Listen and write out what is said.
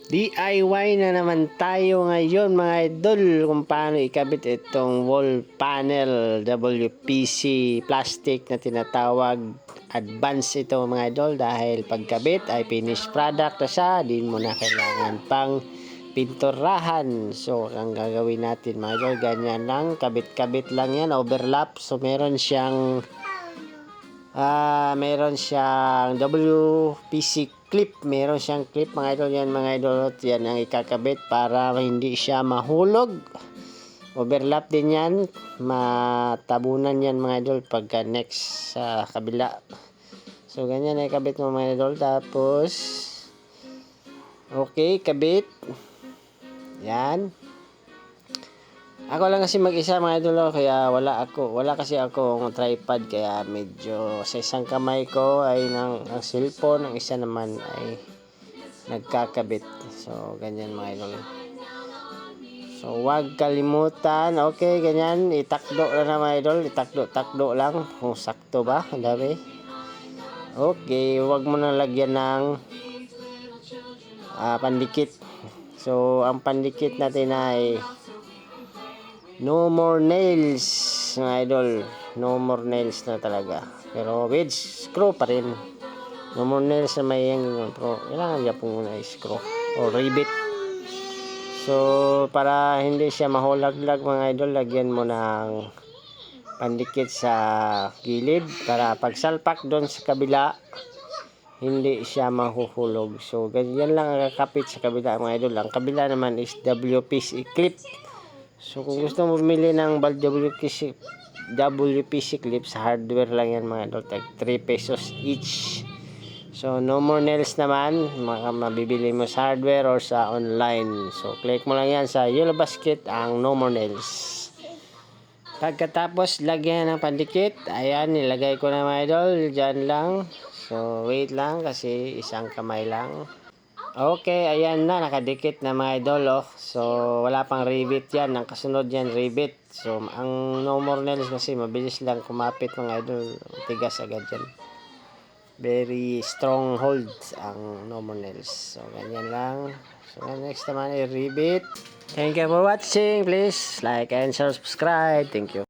DIY na naman tayo ngayon mga idol kung paano ikabit itong wall panel WPC plastic na tinatawag. Advance ito mga idol dahil pagkabit ay finished product na siya, di mo na kailangan pang pinturahan. So ang gagawin natin mga idol, ganyan lang, kabit-kabit lang yan, overlap. So meron siyang WPC clip, meron siyang clip mga idol. Yan mga idol, yan ang ikakabit para hindi siya mahulog. Overlap din yan, matabunan yan mga idol pagka next sa kabila. So ganyan ay kabit mo mga idol. Tapos okay, kabit yan. Ako lang kasi mag-isa mga idol, kaya wala kasi akong tripod, kaya medyo sa isang kamay ko ay ang cellphone, ang isa naman ay nagkakabit. So ganyan mga idol. So wag kalimutan, okay, ganyan, itakdo lang mga idol, itakdo lang kung sakto ba, ang dami. Okay, wag mo na lagyan ng pandikit. So ang pandikit natin ay no more nails mga idol, no more nails na talaga, pero with screw pa rin. No more nails na may yung pero kailangan niya pong muna screw o rivet. So para hindi siya mahulaglag mga idol, lagyan mo ng pandikit sa gilid para pagsalpak doon sa kabila hindi siya mahuhulog. So ganyan lang ang kakapit sa kabila mga idol. Ang kabila naman is WPC clip. So kung gusto mo bumili ng WPC clip, sa hardware lang yan mga idol, tag 3 pesos each. So no more nails naman, mabibili mo sa hardware or sa online. So click mo lang yan sa yellow basket ang no more nails. Pagkatapos lagyan ng pandikit, ayan, nilagay ko na mga idol, dyan lang. So wait lang kasi isang kamay lang. Okay, ayan na, nakadikit na mga idol, oh. So wala pang rivet yan, ang kasunod yan rivet. So ang no more nails kasi mabilis lang kumapit mga idol, tigas agad yan. Very strong hold ang no more nails. So ganyan lang. So next naman ay rivet. Thank you for watching. Please like and subscribe. Thank you.